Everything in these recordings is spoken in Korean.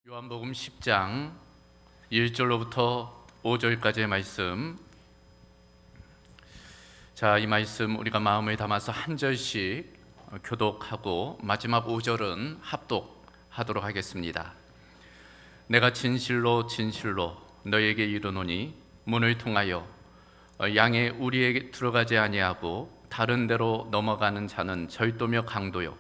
요한복음 10장 1절로부터 5절까지의 말씀. 자, 이 말씀 우리가 마음에 담아서 한 절씩 교독하고 마지막 5절은 합독하도록 하겠습니다. 내가 진실로 진실로 너에게 이르노니 문을 통하여 양의 우리에게 들어가지 아니하고 다른 데로 넘어가는 자는 절도며 강도요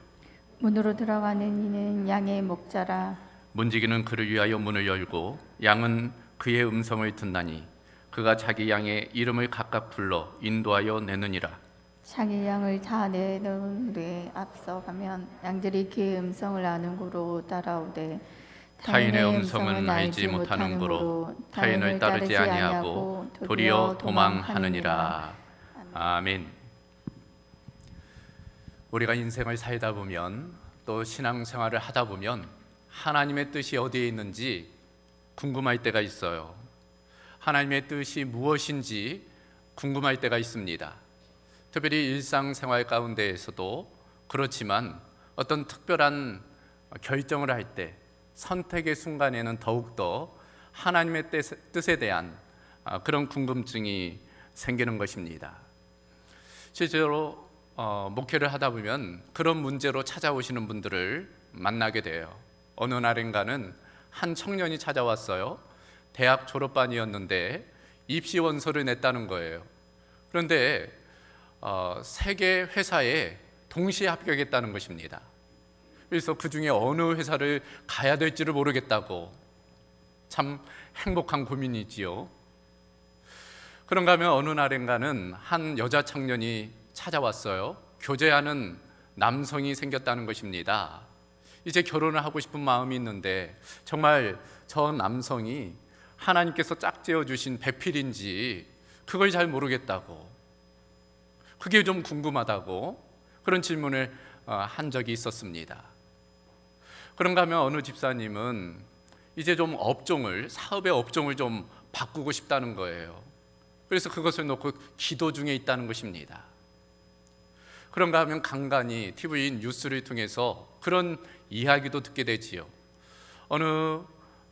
문으로 들어가는 이는 양의 목자라. 문지기는 그를 위하여 문을 열고 양은 그의 음성을 듣나니 그가 자기 양의 이름을 각각 불러 인도하여 내느니라. 자기 양을 다 내놓으되 앞서가면 양들이 그의 음성을 아는 고로 따라오되 타인의 음성은 알지 못하는 고로 타인을 따르지 아니하고 도리어 도망하느니라. 아멘. 우리가 인생을 살다 보면 또 신앙생활을 하다 보면 하나님의 뜻이 어디에 있는지 궁금할 때가 있어요. 하나님의 뜻이 무엇인지 궁금할 때가 있습니다. 특별히 일상생활 가운데에서도 그렇지만 어떤 특별한 결정을 할 때, 선택의 순간에는 더욱더 하나님의 뜻에 대한 그런 궁금증이 생기는 것입니다. 실제로 목회를 하다 보면 그런 문제로 찾아오시는 분들을 만나게 돼요. 어느 날인가는 한 청년이 찾아왔어요. 대학 졸업반이었는데 입시 원서를 냈다는 거예요. 그런데 세 개 회사에 동시에 합격했다는 것입니다. 그래서 그 중에 어느 회사를 가야 될지를 모르겠다고. 참 행복한 고민이지요. 그런가 하면 어느 날인가는 한 여자 청년이 찾아왔어요. 교제하는 남성이 생겼다는 것입니다. 이제 결혼을 하고 싶은 마음이 있는데 정말 저 남성이 하나님께서 짝지어 주신 배필인지 그걸 잘 모르겠다고, 그게 좀 궁금하다고 그런 질문을 한 적이 있었습니다. 그런가 하면 어느 집사님은 이제 좀 사업의 업종을 좀 바꾸고 싶다는 거예요. 그래서 그것을 놓고 기도 중에 있다는 것입니다. 그런가 하면 간간히 TV 뉴스를 통해서 그런 이야기도 듣게 되지요. 어느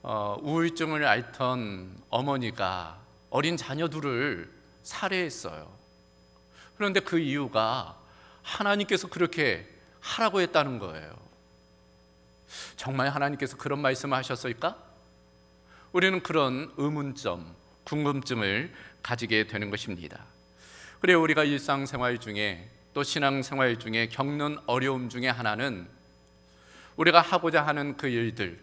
우울증을 앓던 어머니가 어린 자녀들을 살해했어요. 그런데 그 이유가 하나님께서 그렇게 하라고 했다는 거예요. 정말 하나님께서 그런 말씀을 하셨을까? 우리는 그런 의문점, 궁금증을 가지게 되는 것입니다. 그래서 우리가 일상생활 중에 또 신앙생활 중에 겪는 어려움 중에 하나는 우리가 하고자 하는 그 일들,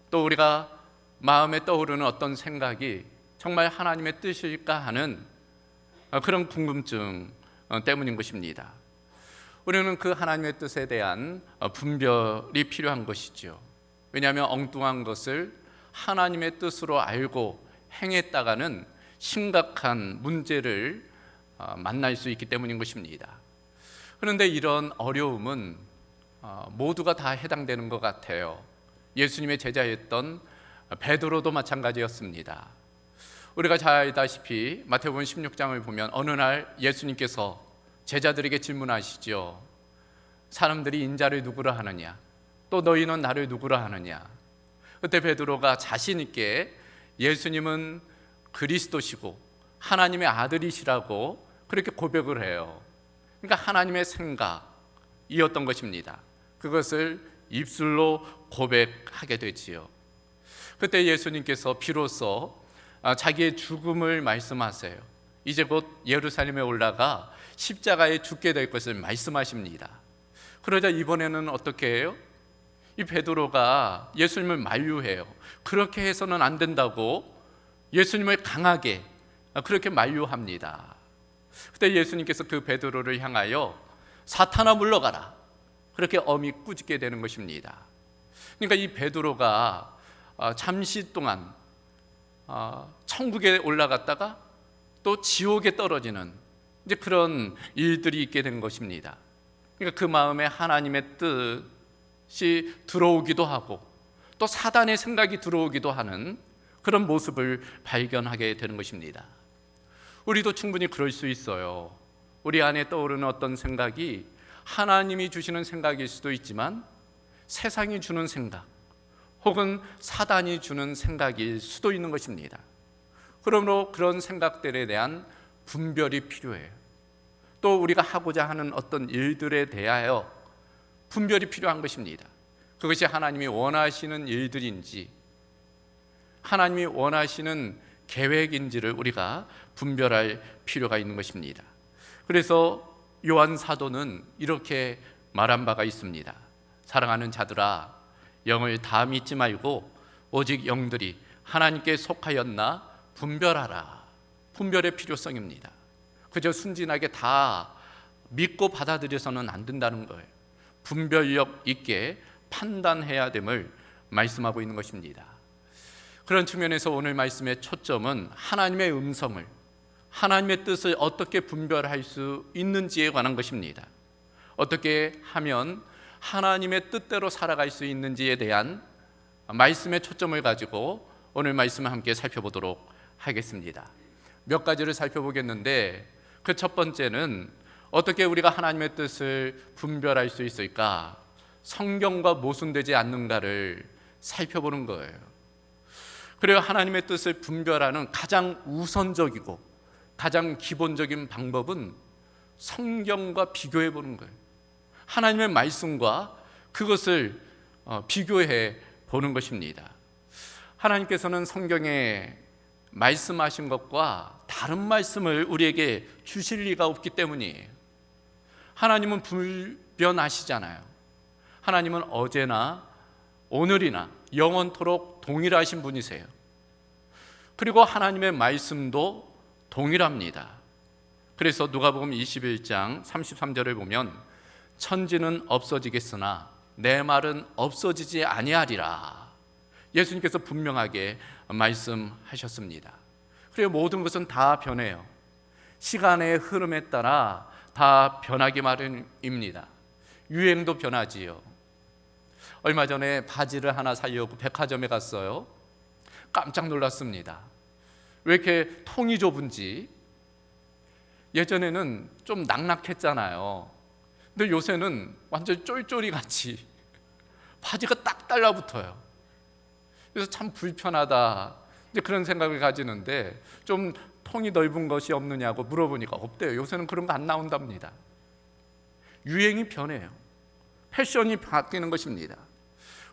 또 우리가 마음에 떠오르는 어떤 생각이 정말 하나님의 뜻일까 하는 그런 궁금증 때문인 것입니다. 우리는 그 하나님의 뜻에 대한 분별이 필요한 것이죠. 왜냐하면 엉뚱한 것을 하나님의 뜻으로 알고 행했다가는 심각한 문제를 만날 수 있기 때문인 것입니다. 그런데 이런 어려움은 모두가 다 해당되는 것 같아요. 예수님의 제자였던 베드로도 마찬가지였습니다. 우리가 잘 알다시피 마태복음 16장을 보면 어느 날 예수님께서 제자들에게 질문하시죠. 사람들이 인자를 누구라 하느냐, 또 너희는 나를 누구라 하느냐. 그때 베드로가 자신 있게 예수님은 그리스도시고 하나님의 아들이시라고 그렇게 고백을 해요. 그러니까 하나님의 생각이었던 것입니다. 그것을 입술로 고백하게 되지요. 그때 예수님께서 비로소 자기의 죽음을 말씀하세요. 이제 곧 예루살렘에 올라가 십자가에 죽게 될 것을 말씀하십니다. 그러자 이번에는 어떻게 해요? 이 베드로가 예수님을 만류해요. 그렇게 해서는 안 된다고 예수님을 강하게 그렇게 만류합니다. 그때 예수님께서 그 베드로를 향하여 사탄아 물러가라, 그렇게 엄히 꾸짖게 되는 것입니다. 그러니까 이 베드로가 잠시 동안 천국에 올라갔다가 또 지옥에 떨어지는 이제 그런 일들이 있게 된 것입니다. 그러니까 그 마음에 하나님의 뜻이 들어오기도 하고 또 사단의 생각이 들어오기도 하는 그런 모습을 발견하게 되는 것입니다. 우리도 충분히 그럴 수 있어요. 우리 안에 떠오르는 어떤 생각이 하나님이 주시는 생각일 수도 있지만 세상이 주는 생각, 혹은 사단이 주는 생각일 수도 있는 것입니다. 그러므로 그런 생각들에 대한 분별이 필요해요. 또 우리가 하고자 하는 어떤 일들에 대하여 분별이 필요한 것입니다. 그것이 하나님이 원하시는 일들인지 하나님이 원하시는 계획인지를 우리가 분별할 필요가 있는 것입니다. 그래서 요한 사도는 이렇게 말한 바가 있습니다. 사랑하는 자들아, 영을 다 믿지 말고 오직 영들이 하나님께 속하였나 분별하라. 분별의 필요성입니다. 그저 순진하게 다 믿고 받아들여서는 안 된다는 거예요. 분별력 있게 판단해야 됨을 말씀하고 있는 것입니다. 그런 측면에서 오늘 말씀의 초점은 하나님의 음성을, 하나님의 뜻을 어떻게 분별할 수 있는지에 관한 것입니다. 어떻게 하면 하나님의 뜻대로 살아갈 수 있는지에 대한 말씀의 초점을 가지고 오늘 말씀을 함께 살펴보도록 하겠습니다. 몇 가지를 살펴보겠는데 그 첫 번째는 어떻게 우리가 하나님의 뜻을 분별할 수 있을까? 성경과 모순되지 않는가를 살펴보는 거예요. 그래야 하나님의 뜻을 분별하는 가장 우선적이고 가장 기본적인 방법은 성경과 비교해 보는 거예요. 하나님의 말씀과 그것을 비교해 보는 것입니다. 하나님께서는 성경에 말씀하신 것과 다른 말씀을 우리에게 주실 리가 없기 때문이에요. 하나님은 불변하시잖아요. 하나님은 어제나 오늘이나 영원토록 동일하신 분이세요. 그리고 하나님의 말씀도 동일합니다. 그래서 누가복음 21장 33절을 보면 천지는 없어지겠으나 내 말은 없어지지 아니하리라. 예수님께서 분명하게 말씀하셨습니다. 그리고 모든 것은 다 변해요. 시간의 흐름에 따라 다 변하기 마련입니다. 유행도 변하지요. 얼마 전에 바지를 하나 사려고 백화점에 갔어요. 깜짝 놀랐습니다. 왜 이렇게 통이 좁은지. 예전에는 좀 낙낙했잖아요. 근데 요새는 완전 쫄쫄이 같이 바지가 딱 달라붙어요. 그래서 참 불편하다, 이제 그런 생각을 가지는데 좀 통이 넓은 것이 없느냐고 물어보니까 없대요. 요새는 그런 거 안 나온답니다. 유행이 변해요. 패션이 바뀌는 것입니다.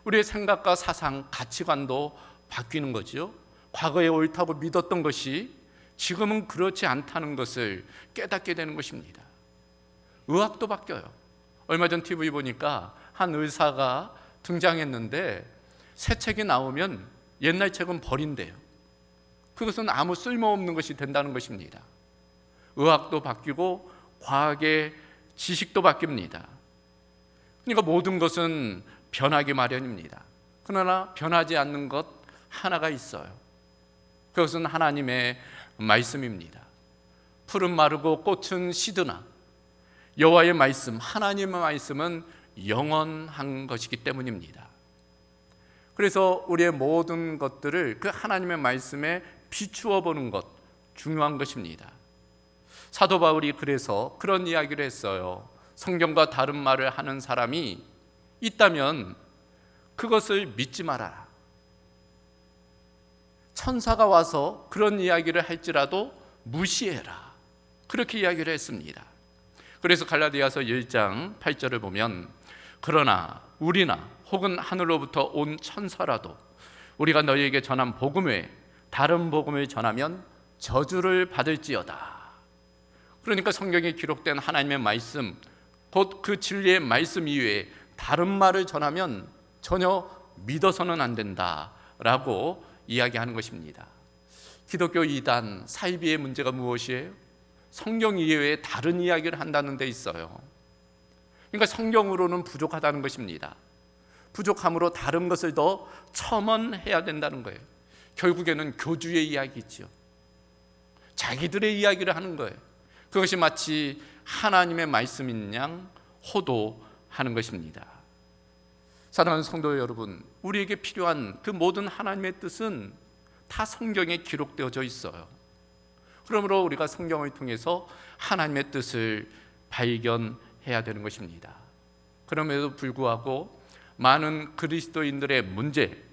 우리의 생각과 사상, 가치관도 바뀌는 거죠. 과거에 옳다고 믿었던 것이 지금은 그렇지 않다는 것을 깨닫게 되는 것입니다. 의학도 바뀌어요. 얼마 전 TV 보니까 한 의사가 등장했는데 새 책이 나오면 옛날 책은 버린대요. 그것은 아무 쓸모없는 것이 된다는 것입니다. 의학도 바뀌고 과학의 지식도 바뀝니다. 그러니까 모든 것은 변하기 마련입니다. 그러나 변하지 않는 것 하나가 있어요. 그것은 하나님의 말씀입니다. 풀은 마르고 꽃은 시드나 여호와의 말씀, 하나님의 말씀은 영원한 것이기 때문입니다. 그래서 우리의 모든 것들을 그 하나님의 말씀에 비추어 보는 것 중요한 것입니다. 사도 바울이 그래서 그런 이야기를 했어요. 성경과 다른 말을 하는 사람이 있다면 그것을 믿지 말아라. 천사가 와서 그런 이야기를 할지라도 무시해라. 그렇게 이야기를 했습니다. 그래서 갈라디아서 1장 8절을 보면 그러나 우리나 혹은 하늘로부터 온 천사라도 우리가 너희에게 전한 복음 외에 다른 복음을 전하면 저주를 받을지어다. 그러니까 성경에 기록된 하나님의 말씀, 곧 그 진리의 말씀 이외에 다른 말을 전하면 전혀 믿어서는 안 된다라고 이야기하는 것입니다. 기독교 이단 사이비의 문제가 무엇이에요? 성경 이외에 다른 이야기를 한다는 데 있어요. 그러니까 성경으로는 부족하다는 것입니다. 부족함으로 다른 것을 더 첨언해야 된다는 거예요. 결국에는 교주의 이야기죠. 자기들의 이야기를 하는 거예요. 그것이 마치 하나님의 말씀인 양 호도하는 것입니다. 사랑하는 성도 여러분, 우리에게 필요한 그 모든 하나님의 뜻은 다 성경에 기록되어져 있어요. 그러므로 우리가 성경을 통해서 하나님의 뜻을 발견해야 되는 것입니다. 그럼에도 불구하고 많은 그리스도인들의 문제,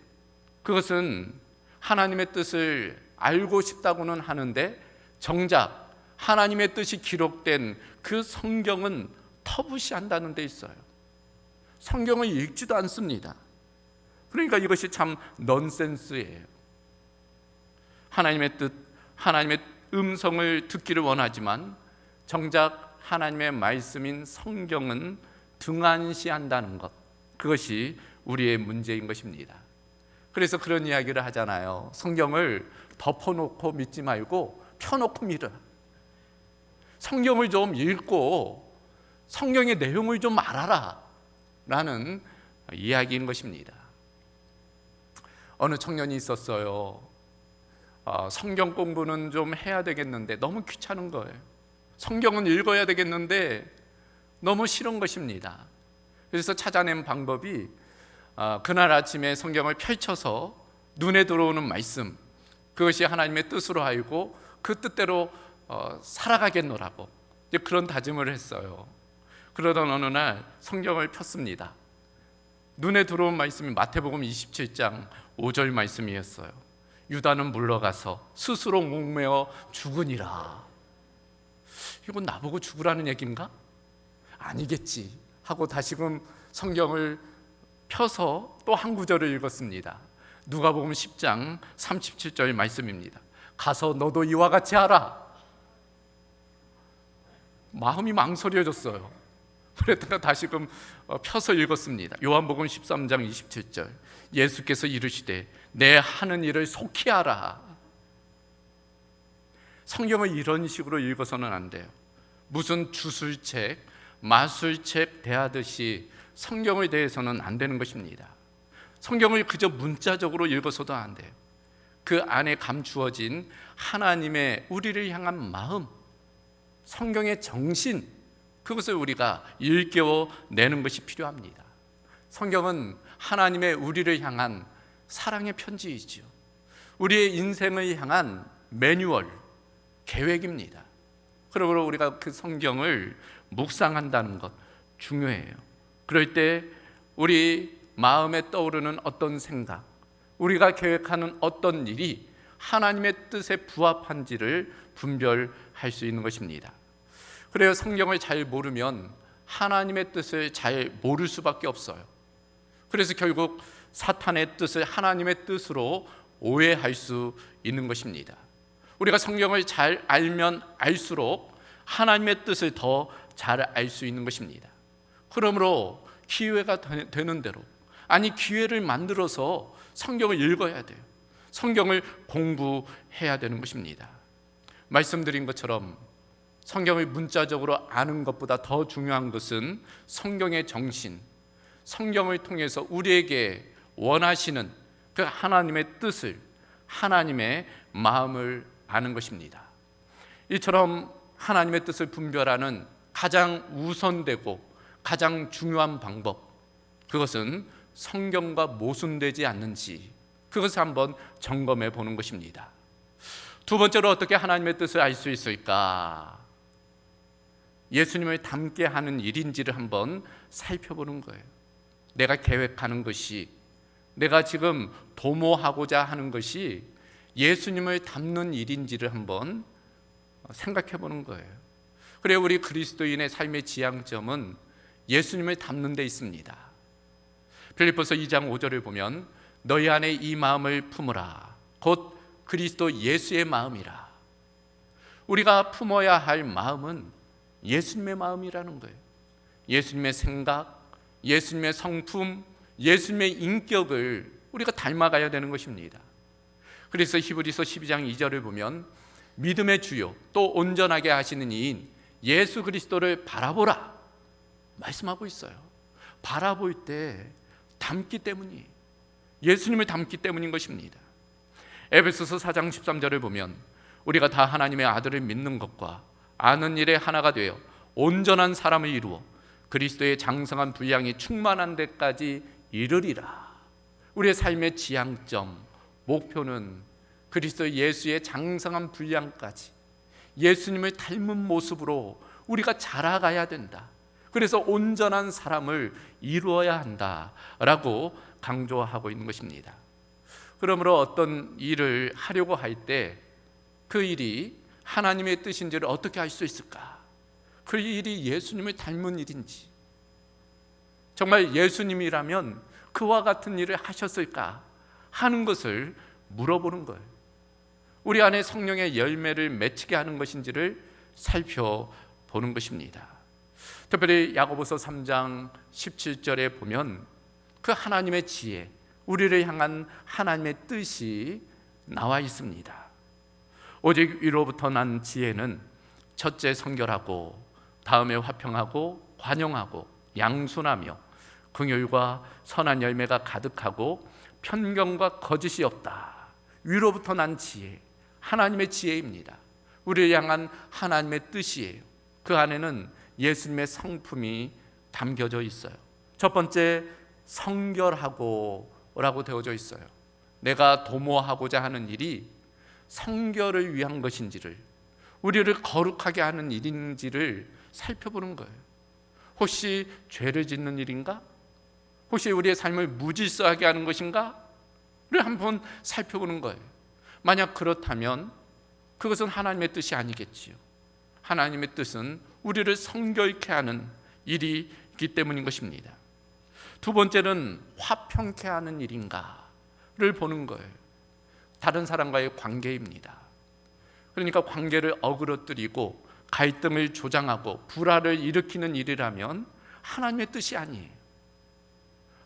그것은 하나님의 뜻을 알고 싶다고는 하는데 정작 하나님의 뜻이 기록된 그 성경은 터부시한다는 데 있어요. 성경을 읽지도 않습니다. 그러니까 이것이 참 넌센스예요. 하나님의 뜻, 하나님의 음성을 듣기를 원하지만 정작 하나님의 말씀인 성경은 등한시한다는 것, 그것이 우리의 문제인 것입니다. 그래서 그런 이야기를 하잖아요. 성경을 덮어놓고 믿지 말고 펴놓고 믿어라. 성경을 좀 읽고 성경의 내용을 좀 알아라 라는 이야기인 것입니다. 어느 청년이 있었어요. 성경 공부는 좀 해야 되겠는데 너무 귀찮은 거예요. 성경은 읽어야 되겠는데 너무 싫은 것입니다. 그래서 찾아낸 방법이 그날 아침에 성경을 펼쳐서 눈에 들어오는 말씀, 그것이 하나님의 뜻으로 알고 그 뜻대로 살아가겠노라고 그런 다짐을 했어요. 그러던 어느 날 성경을 폈습니다. 눈에 들어온 말씀이 마태복음 27장 5절 말씀이었어요. 유다는 물러가서 스스로 목매어 죽으니라. 이건 나보고 죽으라는 얘기인가? 아니겠지 하고 다시금 성경을 펴서 또 한 구절을 읽었습니다. 누가복음 10장 37절 말씀입니다. 가서 너도 이와 같이 하라. 마음이 망설여졌어요. 그랬다가 다시금 펴서 읽었습니다. 요한복음 13장 27절 예수께서 이르시되 내 하는 일을 속히 하라. 성경을 이런 식으로 읽어서는 안 돼요. 무슨 주술책, 마술책 대하듯이 성경에 대해서는 안 되는 것입니다. 성경을 그저 문자적으로 읽어서도 안 돼요. 그 안에 감추어진 하나님의 우리를 향한 마음, 성경의 정신, 그것을 우리가 일깨워내는 것이 필요합니다. 성경은 하나님의 우리를 향한 사랑의 편지이지요. 우리의 인생을 향한 매뉴얼, 계획입니다. 그러므로 우리가 그 성경을 묵상한다는 것 중요해요. 그럴 때 우리 마음에 떠오르는 어떤 생각, 우리가 계획하는 어떤 일이 하나님의 뜻에 부합한지를 분별할 수 있는 것입니다. 그래요. 성경을 잘 모르면 하나님의 뜻을 잘 모를 수밖에 없어요. 그래서 결국 사탄의 뜻을 하나님의 뜻으로 오해할 수 있는 것입니다. 우리가 성경을 잘 알면 알수록 하나님의 뜻을 더 잘 알 수 있는 것입니다. 그러므로 기회가 되는 대로, 아니 기회를 만들어서 성경을 읽어야 돼요. 성경을 공부해야 되는 것입니다. 말씀드린 것처럼 성경을 문자적으로 아는 것보다 더 중요한 것은 성경의 정신, 성경을 통해서 우리에게 원하시는 그 하나님의 뜻을, 하나님의 마음을 아는 것입니다. 이처럼 하나님의 뜻을 분별하는 가장 우선되고 가장 중요한 방법, 그것은 성경과 모순되지 않는지 그것을 한번 점검해 보는 것입니다. 두 번째로 어떻게 하나님의 뜻을 알 수 있을까? 예수님을 닮게 하는 일인지를 한번 살펴보는 거예요. 내가 계획하는 것이, 내가 지금 도모하고자 하는 것이 예수님을 닮는 일인지를 한번 생각해 보는 거예요. 그래, 우리 그리스도인의 삶의 지향점은 예수님을 닮는 데 있습니다. 빌립보서 2장 5절을 보면 너희 안에 이 마음을 품으라 곧 그리스도 예수의 마음이라. 우리가 품어야 할 마음은 예수님의 마음이라는 거예요. 예수님의 생각, 예수님의 성품, 예수님의 인격을 우리가 닮아가야 되는 것입니다. 그래서 히브리서 12장 2절을 보면 믿음의 주요 또 온전하게 하시는 이인 예수 그리스도를 바라보라 말씀하고 있어요. 바라볼 때 닮기 때문이, 예수님을 닮기 때문인 것입니다. 에베소서 4장 13절을 보면 우리가 다 하나님의 아들을 믿는 것과 아는 일에 하나가 되어 온전한 사람을 이루어 그리스도의 장성한 분량이 충만한 데까지 이르리라. 우리의 삶의 지향점, 목표는 그리스도 예수의 장성한 분량까지 예수님을 닮은 모습으로 우리가 자라가야 된다. 그래서 온전한 사람을 이루어야 한다라고 강조하고 있는 것입니다. 그러므로 어떤 일을 하려고 할 때 그 일이 하나님의 뜻인지를 어떻게 알 수 있을까? 그 일이 예수님을 닮은 일인지, 정말 예수님이라면 그와 같은 일을 하셨을까 하는 것을 물어보는 거예요. 우리 안에 성령의 열매를 맺히게 하는 것인지를 살펴보는 것입니다. 특별히 야고보서 3장 17절에 보면 그 하나님의 지혜, 우리를 향한 하나님의 뜻이 나와 있습니다. 오직 위로부터 난 지혜는 첫째 성결하고 다음에 화평하고 관용하고 양순하며 긍휼과 선한 열매가 가득하고 편견과 거짓이 없다. 위로부터 난 지혜, 하나님의 지혜입니다. 우리를 향한 하나님의 뜻이에요. 그 안에는 예수님의 성품이 담겨져 있어요. 첫 번째, 성결하고 라고 되어져 있어요. 내가 도모하고자 하는 일이 성결을 위한 것인지를, 우리를 거룩하게 하는 일인지를 살펴보는 거예요. 혹시 죄를 짓는 일인가? 혹시 우리의 삶을 무질서하게 하는 것인가? 를 한번 살펴보는 거예요. 만약 그렇다면 그것은 하나님의 뜻이 아니겠지요. 하나님의 뜻은 우리를 성결케 하는 일이기 때문인 것입니다. 두 번째는 화평케 하는 일인가를 보는 거예요. 다른 사람과의 관계입니다. 그러니까 관계를 어그러뜨리고 갈등을 조장하고 불화를 일으키는 일이라면 하나님의 뜻이 아니에요.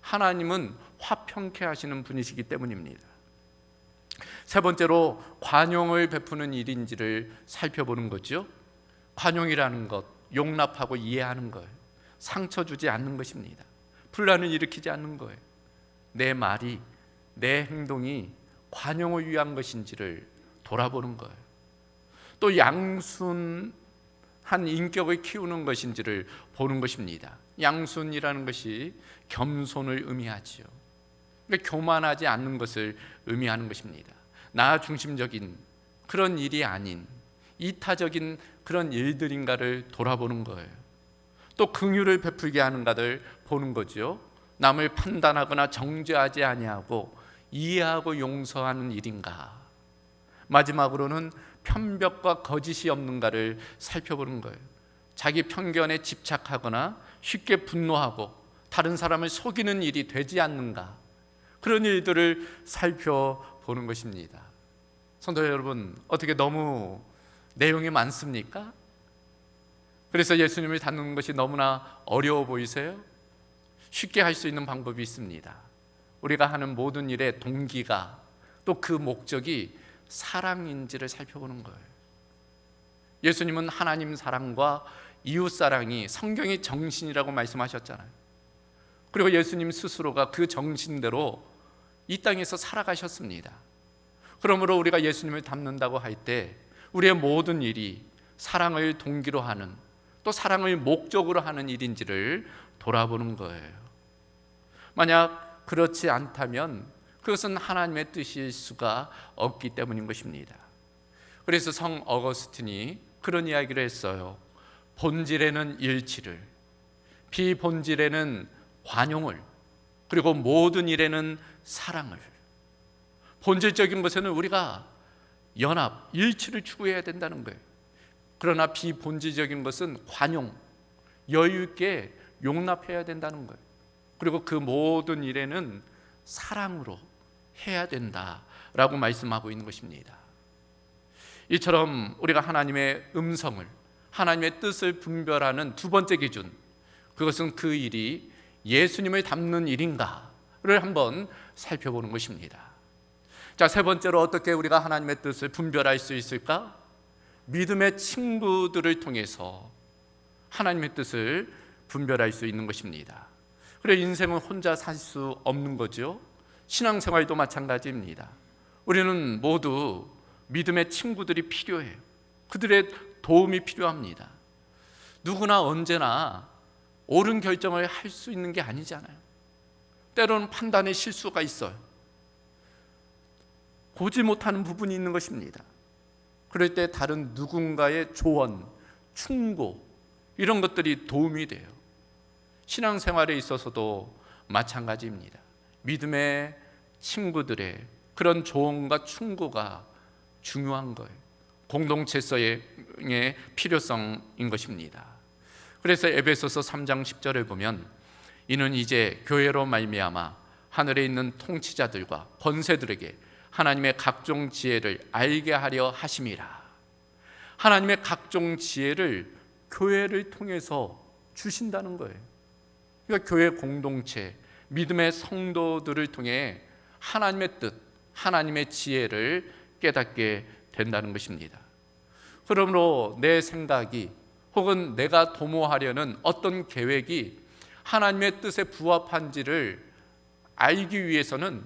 하나님은 화평케 하시는 분이시기 때문입니다. 세 번째로 관용을 베푸는 일인지를 살펴보는 거죠. 관용이라는 것, 용납하고 이해하는 거예요. 상처 주지 않는 것입니다. 분란을 일으키지 않는 거예요. 내 말이, 내 행동이 관용을 위한 것인지를 돌아보는 거예요. 또 양순한 인격을 키우는 것인지를 보는 것입니다. 양순이라는 것이 겸손을 의미하지요. 그러니까 교만하지 않는 것을 의미하는 것입니다. 나 중심적인 그런 일이 아닌 이타적인 그런 일들인가를 돌아보는 거예요. 또 긍휼을 베풀게 하는가를 보는 거죠. 남을 판단하거나 정죄하지 아니하고 이해하고 용서하는 일인가. 마지막으로는 편벽과 거짓이 없는가를 살펴보는 거예요. 자기 편견에 집착하거나 쉽게 분노하고 다른 사람을 속이는 일이 되지 않는가, 그런 일들을 살펴보는 것입니다. 성도 여러분, 어떻게 너무 내용이 많습니까? 그래서 예수님을 닮는 것이 너무나 어려워 보이세요? 쉽게 할 수 있는 방법이 있습니다. 우리가 하는 모든 일의 동기가, 또 그 목적이 사랑인지를 살펴보는 거예요. 예수님은 하나님 사랑과 이웃 사랑이 성경의 정신이라고 말씀하셨잖아요. 그리고 예수님 스스로가 그 정신대로 이 땅에서 살아가셨습니다. 그러므로 우리가 예수님을 닮는다고 할 때 우리의 모든 일이 사랑을 동기로 하는, 또 사랑을 목적으로 하는 일인지를 돌아보는 거예요. 만약 그렇지 않다면 그것은 하나님의 뜻일 수가 없기 때문인 것입니다. 그래서 성 어거스틴이 그런 이야기를 했어요. 본질에는 일치를, 비본질에는 관용을, 그리고 모든 일에는 사랑을. 본질적인 것에는 우리가 연합, 일치를 추구해야 된다는 거예요. 그러나 비본질적인 것은 관용, 여유 있게 용납해야 된다는 거예요. 그리고 그 모든 일에는 사랑으로 해야 된다라고 말씀하고 있는 것입니다. 이처럼 우리가 하나님의 음성을, 하나님의 뜻을 분별하는 두 번째 기준, 그것은 그 일이 예수님을 닮는 일인가를 한번 살펴보는 것입니다. 자, 세 번째로 어떻게 우리가 하나님의 뜻을 분별할 수 있을까? 믿음의 친구들을 통해서 하나님의 뜻을 분별할 수 있는 것입니다. 그래, 인생은 혼자 살 수 없는 거죠. 신앙생활도 마찬가지입니다. 우리는 모두 믿음의 친구들이 필요해요. 그들의 도움이 필요합니다. 누구나 언제나 옳은 결정을 할 수 있는 게 아니잖아요. 때로는 판단에 실수가 있어요. 보지 못하는 부분이 있는 것입니다. 그럴 때 다른 누군가의 조언, 충고, 이런 것들이 도움이 돼요. 신앙생활에 있어서도 마찬가지입니다. 믿음의 친구들의 그런 조언과 충고가 중요한 거예요. 공동체성의 필요성인 것입니다. 그래서 에베소서 3장 10절을 보면 이는 이제 교회로 말미암아 하늘에 있는 통치자들과 권세들에게 하나님의 각종 지혜를 알게 하려 하심이라. 하나님의 각종 지혜를 교회를 통해서 주신다는 거예요. 그러니까 교회 공동체, 믿음의 성도들을 통해 하나님의 뜻, 하나님의 지혜를 깨닫게 된다는 것입니다. 그러므로 내 생각이 혹은 내가 도모하려는 어떤 계획이 하나님의 뜻에 부합한지를 알기 위해서는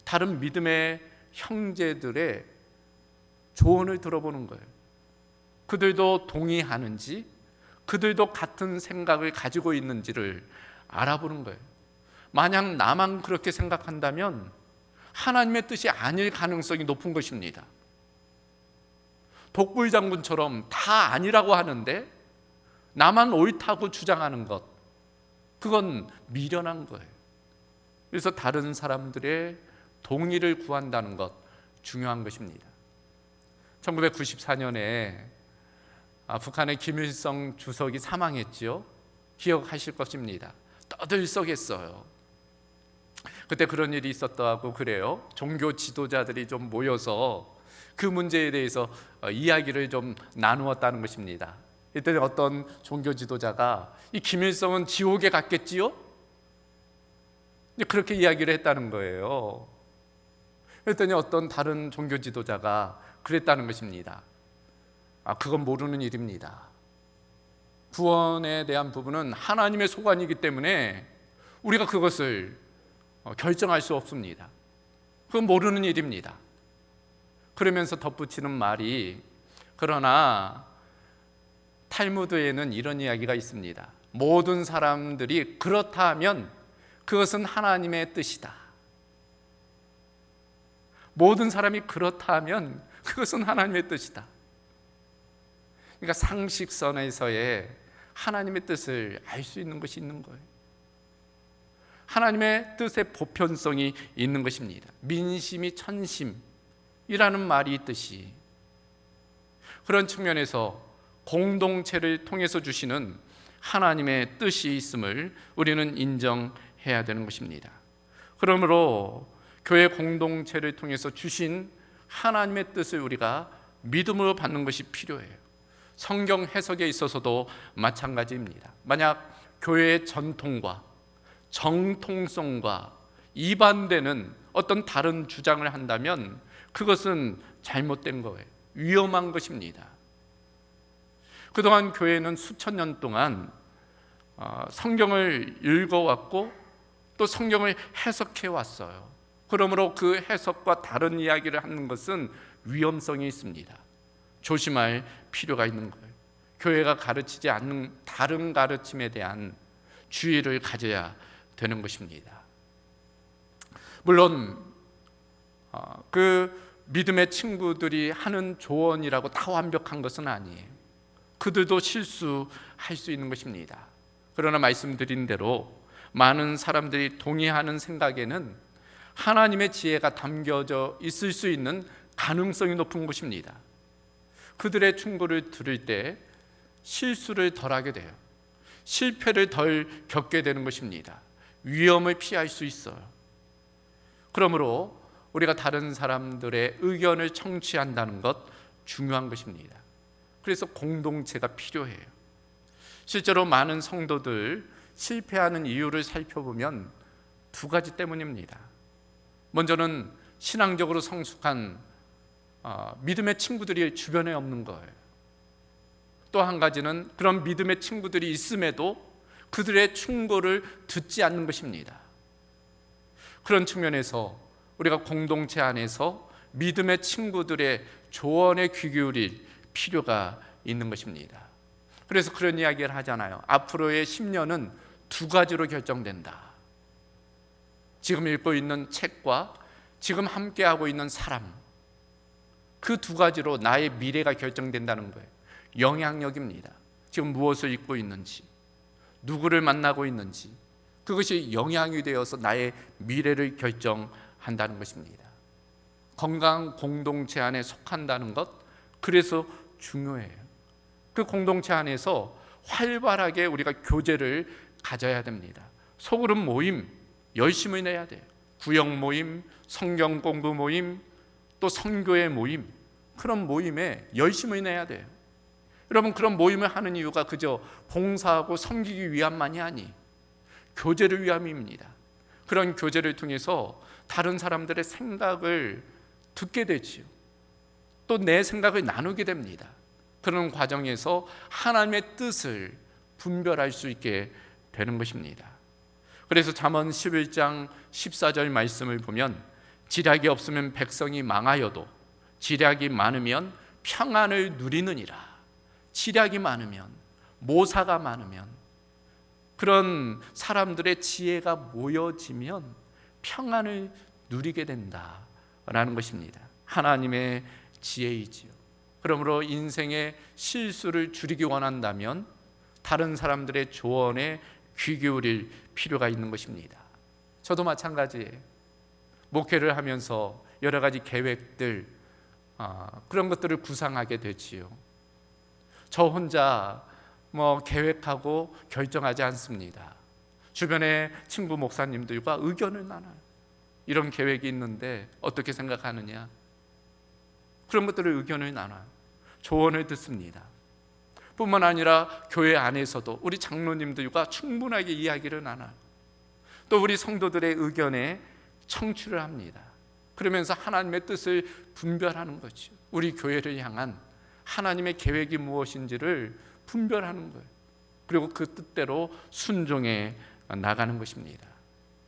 다른 믿음의 형제들의 조언을 들어보는 거예요. 그들도 동의하는지, 그들도 같은 생각을 가지고 있는지를 알아보는 거예요. 만약 나만 그렇게 생각한다면 하나님의 뜻이 아닐 가능성이 높은 것입니다. 독불장군처럼 다 아니라고 하는데 나만 옳다고 주장하는 것, 그건 미련한 거예요. 그래서 다른 사람들의 동의를 구한다는 것 중요한 것입니다. 1994년에 북한의 김일성 주석이 사망했지요. 기억하실 것입니다. 떠들썩했어요. 그때 그런 일이 있었다고 그래요. 종교 지도자들이 좀 모여서 그 문제에 대해서 이야기를 좀 나누었다는 것입니다. 이때 어떤 종교 지도자가 이 김일성은 지옥에 갔겠지요? 그렇게 이야기를 했다는 거예요. 그랬더니 어떤 다른 종교 지도자가 그랬다는 것입니다. 그건 모르는 일입니다. 구원에 대한 부분은 하나님의 소관이기 때문에 우리가 그것을 결정할 수 없습니다. 그건 모르는 일입니다. 그러면서 덧붙이는 말이, 그러나 탈무드에는 이런 이야기가 있습니다. 모든 사람들이 그렇다 하면 그것은 하나님의 뜻이다. 모든 사람이 그렇다 하면 그것은 하나님의 뜻이다. 그러니까 상식선에서의 하나님의 뜻을 알 수 있는 것이 있는 거예요. 하나님의 뜻의 보편성이 있는 것입니다. 민심이 천심이라는 말이 있듯이 그런 측면에서 공동체를 통해서 주시는 하나님의 뜻이 있음을 우리는 인정해야 되는 것입니다. 그러므로 교회 공동체를 통해서 주신 하나님의 뜻을 우리가 믿음으로 받는 것이 필요해요. 성경 해석에 있어서도 마찬가지입니다. 만약 교회의 전통과 정통성과 이반되는 어떤 다른 주장을 한다면 그것은 잘못된 거예요. 위험한 것입니다. 그동안 교회는 수천 년 동안 성경을 읽어왔고 또 성경을 해석해 왔어요. 그러므로 그 해석과 다른 이야기를 하는 것은 위험성이 있습니다. 조심할 필요가 있는 거예요. 교회가 가르치지 않는 다른 가르침에 대한 주의를 가져야 되는 것입니다. 물론 그 믿음의 친구들이 하는 조언이라고 다 완벽한 것은 아니에요. 그들도 실수할 수 있는 것입니다. 그러나 말씀드린 대로 많은 사람들이 동의하는 생각에는 하나님의 지혜가 담겨져 있을 수 있는 가능성이 높은 것입니다. 그들의 충고를 들을 때 실수를 덜 하게 돼요. 실패를 덜 겪게 되는 것입니다. 위험을 피할 수 있어요. 그러므로 우리가 다른 사람들의 의견을 청취한다는 것 중요한 것입니다. 그래서 공동체가 필요해요. 실제로 많은 성도들 실패하는 이유를 살펴보면 두 가지 때문입니다. 먼저는 신앙적으로 성숙한 믿음의 친구들이 주변에 없는 거예요. 또 한 가지는 그런 믿음의 친구들이 있음에도 그들의 충고를 듣지 않는 것입니다. 그런 측면에서 우리가 공동체 안에서 믿음의 친구들의 조언에 귀 기울일 필요가 있는 것입니다. 그래서 그런 이야기를 하잖아요. 앞으로의 10년은 두 가지로 결정된다. 지금 읽고 있는 책과 지금 함께하고 있는 사람, 그 두 가지로 나의 미래가 결정된다는 거예요. 영향력입니다. 지금 무엇을 읽고 있는지, 누구를 만나고 있는지, 그것이 영향이 되어서 나의 미래를 결정한다는 것입니다. 건강한 공동체 안에 속한다는 것, 그래서 중요해요. 그 공동체 안에서 활발하게 우리가 교제를 가져야 됩니다. 소그룹 모임 열심히 내야 돼요. 구역 모임, 성경 공부 모임, 또 선교회 모임, 그런 모임에 열심히 내야 돼요. 여러분, 그런 모임을 하는 이유가 그저 봉사하고 섬기기 위함만이 아니, 교제를 위함입니다. 그런 교제를 통해서 다른 사람들의 생각을 듣게 되지요. 또 내 생각을 나누게 됩니다. 그런 과정에서 하나님의 뜻을 분별할 수 있게 되는 것입니다. 그래서 잠언 11장 14절 말씀을 보면 지략이 없으면 백성이 망하여도 지략이 많으면 평안을 누리느니라. 지략이 많으면, 모사가 많으면, 그런 사람들의 지혜가 모여지면 평안을 누리게 된다라는 것입니다. 하나님의 지혜이지요. 그러므로 인생의 실수를 줄이기 원한다면 다른 사람들의 조언에 귀 기울일 필요가 있는 것입니다. 저도 마찬가지예요. 목회를 하면서 여러 가지 계획들, 그런 것들을 구상하게 되지요. 저 혼자 계획하고 결정하지 않습니다. 주변의 친구 목사님들과 의견을 나눠요. 이런 계획이 있는데 어떻게 생각하느냐, 그런 것들을 의견을 나눠요. 조언을 듣습니다. 뿐만 아니라 교회 안에서도 우리 장로님들과 충분하게 이야기를 나눠요. 또 우리 성도들의 의견에 청취를 합니다. 그러면서 하나님의 뜻을 분별하는 거죠. 우리 교회를 향한 하나님의 계획이 무엇인지를 분별하는 거예요. 그리고 그 뜻대로 순종해 나가는 것입니다.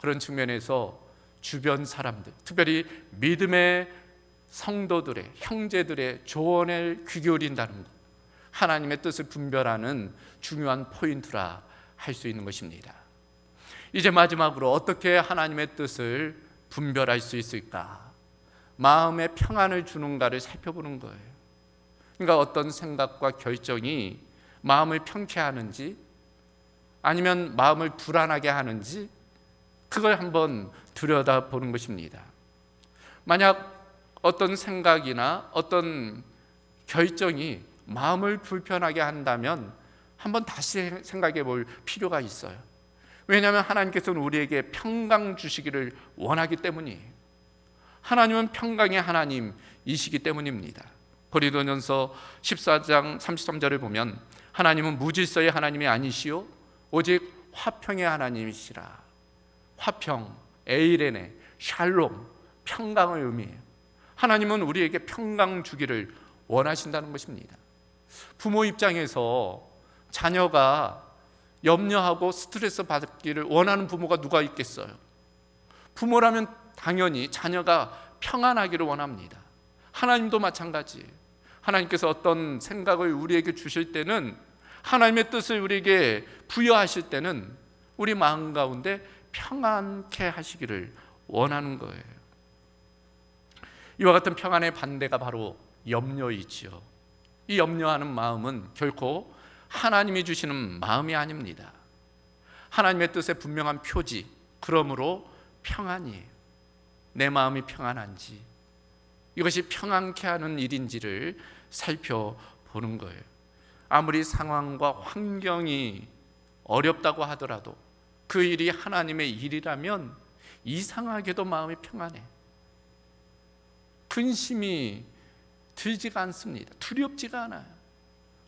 그런 측면에서 주변 사람들, 특별히 믿음의 성도들의, 형제들의 조언에 귀 기울인다는 것, 하나님의 뜻을 분별하는 중요한 포인트라 할 수 있는 것입니다. 이제 마지막으로 어떻게 하나님의 뜻을 분별할 수 있을까? 마음에 평안을 주는가를 살펴보는 거예요. 그러니까 어떤 생각과 결정이 마음을 평쾌하는지 아니면 마음을 불안하게 하는지, 그걸 한번 들여다보는 것입니다. 만약 어떤 생각이나 어떤 결정이 마음을 불편하게 한다면 한번 다시 생각해 볼 필요가 있어요. 왜냐하면 하나님께서는 우리에게 평강 주시기를 원하기 때문이에요. 하나님은 평강의 하나님이시기 때문입니다. 고린도전서 14장 33절을 보면 하나님은 무질서의 하나님이 아니시오 오직 화평의 하나님이시라. 화평, 에이레네, 샬롬, 평강을 의미해요. 하나님은 우리에게 평강 주기를 원하신다는 것입니다. 부모 입장에서 자녀가 염려하고 스트레스 받기를 원하는 부모가 누가 있겠어요? 부모라면 당연히 자녀가 평안하기를 원합니다. 하나님도 마찬가지예요. 하나님께서 어떤 생각을 우리에게 주실 때는, 하나님의 뜻을 우리에게 부여하실 때는 우리 마음 가운데 평안케 하시기를 원하는 거예요. 이와 같은 평안의 반대가 바로 염려이지요. 이 염려하는 마음은 결코 하나님이 주시는 마음이 아닙니다. 하나님의 뜻의 분명한 표지, 그러므로 평안이에요. 내 마음이 평안한지, 이것이 평안케 하는 일인지를 살펴보는 거예요. 아무리 상황과 환경이 어렵다고 하더라도 그 일이 하나님의 일이라면 이상하게도 마음이 평안해. 근심이 들지가 않습니다. 두렵지가 않아요.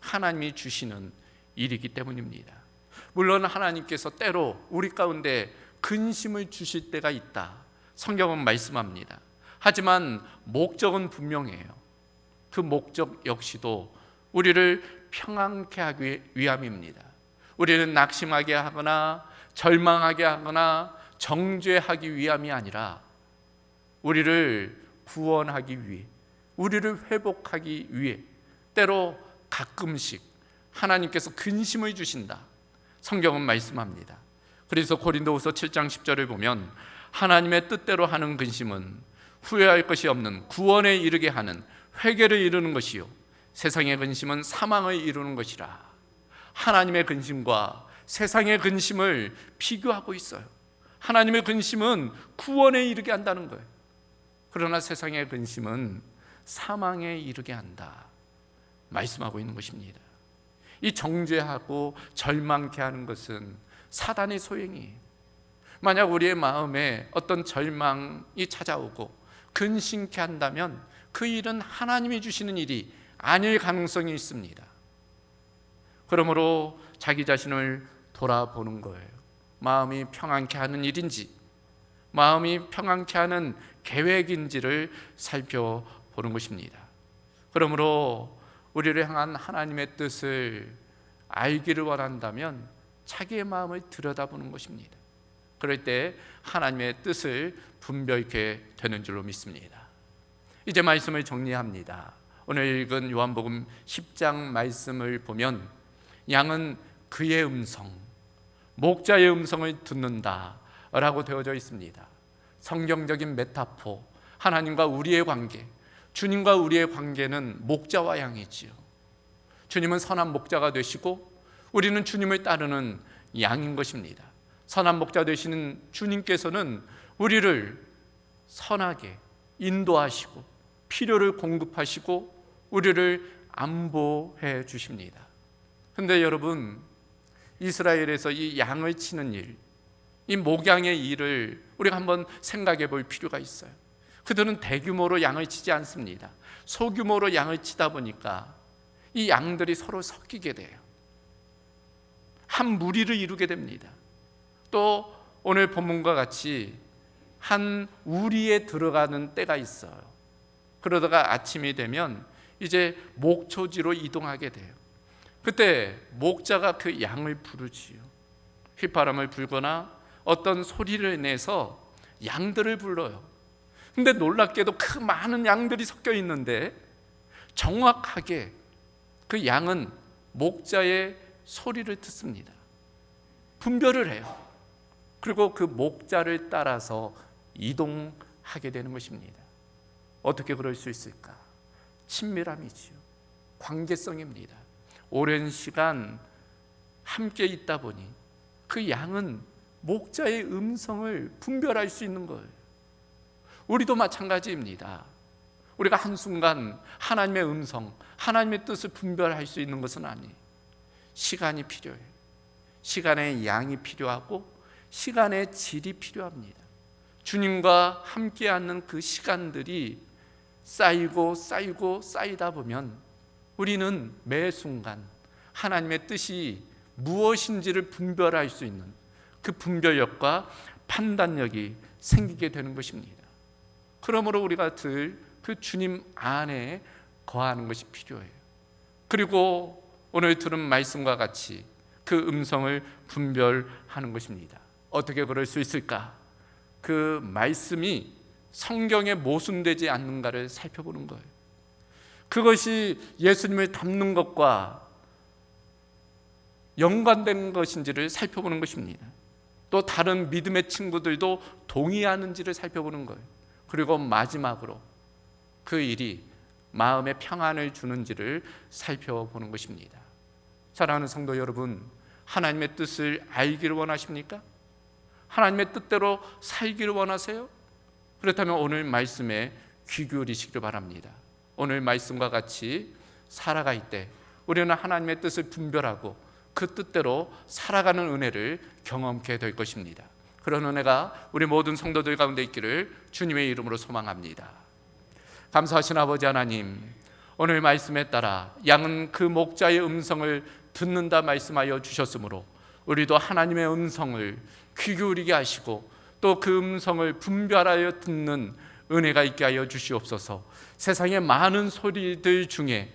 하나님이 주시는 일이기 때문입니다. 물론 하나님께서 때로 우리 가운데 근심을 주실 때가 있다, 성경은 말씀합니다. 하지만 목적은 분명해요. 그 목적 역시도 우리를 평안케 하기 위함입니다. 우리는 낙심하게 하거나 절망하게 하거나 정죄하기 위함이 아니라 우리를 구원하기 위해, 우리를 회복하기 위해 때로 가끔씩 하나님께서 근심을 주신다, 성경은 말씀합니다. 그래서 고린도후서 7장 10절을 보면 하나님의 뜻대로 하는 근심은 후회할 것이 없는 구원에 이르게 하는 회개를 이루는 것이요 세상의 근심은 사망을 이루는 것이라. 하나님의 근심과 세상의 근심을 비교하고 있어요. 하나님의 근심은 구원에 이르게 한다는 거예요. 그러나 세상의 근심은 사망에 이르게 한다 말씀하고 있는 것입니다. 이 정죄하고 절망케 하는 것은 사단의 소행이에요. 만약 우리의 마음에 어떤 절망이 찾아오고 근심케 한다면 그 일은 하나님이 주시는 일이 아닐 가능성이 있습니다. 그러므로 자기 자신을 돌아보는 거예요. 마음이 평안케 하는 일인지, 마음이 평안케 하는 계획인지를 살펴보는 것입니다. 그러므로 우리를 향한 하나님의 뜻을 알기를 원한다면 자기의 마음을 들여다보는 것입니다. 그럴 때 하나님의 뜻을 분별케 되는 줄로 믿습니다. 이제 말씀을 정리합니다. 오늘 읽은 요한복음 10장 말씀을 보면 양은 그의 음성, 목자의 음성을 듣는다라고 되어져 있습니다. 성경적인 메타포, 하나님과 우리의 관계, 주님과 우리의 관계는 목자와 양이지요. 주님은 선한 목자가 되시고 우리는 주님을 따르는 양인 것입니다. 선한 목자 되시는 주님께서는 우리를 선하게 인도하시고 필요를 공급하시고 우리를 안보해 주십니다. 그런데 여러분, 이스라엘에서 이 양을 치는 일, 이 목양의 일을 우리가 한번 생각해 볼 필요가 있어요. 그들은 대규모로 양을 치지 않습니다. 소규모로 양을 치다 보니까 이 양들이 서로 섞이게 돼요. 한 무리를 이루게 됩니다. 또 오늘 본문과 같이 한 우리에 들어가는 때가 있어요. 그러다가 아침이 되면 이제 목초지로 이동하게 돼요. 그때 목자가 그 양을 부르지요. 휘파람을 불거나 어떤 소리를 내서 양들을 불러요. 근데 놀랍게도 그 많은 양들이 섞여 있는데 정확하게 그 양은 목자의 소리를 듣습니다. 분별을 해요. 그리고 그 목자를 따라서 이동하게 되는 것입니다. 어떻게 그럴 수 있을까? 친밀함이지요. 관계성입니다. 오랜 시간 함께 있다 보니 그 양은 목자의 음성을 분별할 수 있는 거예요. 우리도 마찬가지입니다. 우리가 한순간 하나님의 음성, 하나님의 뜻을 분별할 수 있는 것은 아니에요. 시간이 필요해요. 시간의 양이 필요하고 시간의 질이 필요합니다. 주님과 함께 하는 그 시간들이 쌓이고 쌓이다 보면 우리는 매 순간 하나님의 뜻이 무엇인지를 분별할 수 있는 그 분별력과 판단력이 생기게 되는 것입니다. 그러므로 우리가 늘 그 주님 안에 거하는 것이 필요해요. 그리고 오늘 들은 말씀과 같이 그 음성을 분별하는 것입니다. 어떻게 그럴 수 있을까? 그 말씀이 성경에 모순되지 않는가를 살펴보는 거예요. 그것이 예수님을 닮는 것과 연관된 것인지를 살펴보는 것입니다. 또 다른 믿음의 친구들도 동의하는지를 살펴보는 거예요. 그리고 마지막으로 그 일이 마음의 평안을 주는지를 살펴보는 것입니다. 사랑하는 성도 여러분, 하나님의 뜻을 알기를 원하십니까? 하나님의 뜻대로 살기를 원하세요? 그렇다면 오늘 말씀에 귀 기울이시길 바랍니다. 오늘 말씀과 같이 살아갈 때 우리는 하나님의 뜻을 분별하고 그 뜻대로 살아가는 은혜를 경험케 될 것입니다. 그런 은혜가 우리 모든 성도들 가운데 있기를 주님의 이름으로 소망합니다. 감사하신 아버지 하나님, 오늘 말씀에 따라 양은 그 목자의 음성을 듣는다 말씀하여 주셨으므로 우리도 하나님의 음성을 귀 기울이게 하시고 또 그 음성을 분별하여 듣는 은혜가 있게 하여 주시옵소서. 세상의 많은 소리들 중에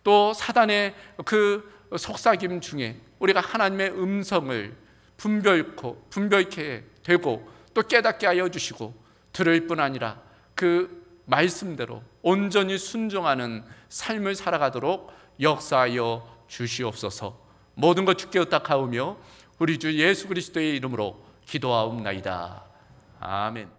또 사단의 그 속삭임 중에 우리가 하나님의 음성을 분별케 되고 또 깨닫게 하여 주시고 들을 뿐 아니라 그 말씀대로 온전히 순종하는 삶을 살아가도록 역사하여 주시옵소서. 모든 것 주께 의탁하오며 우리 주 예수 그리스도의 이름으로 기도하옵나이다. 아멘.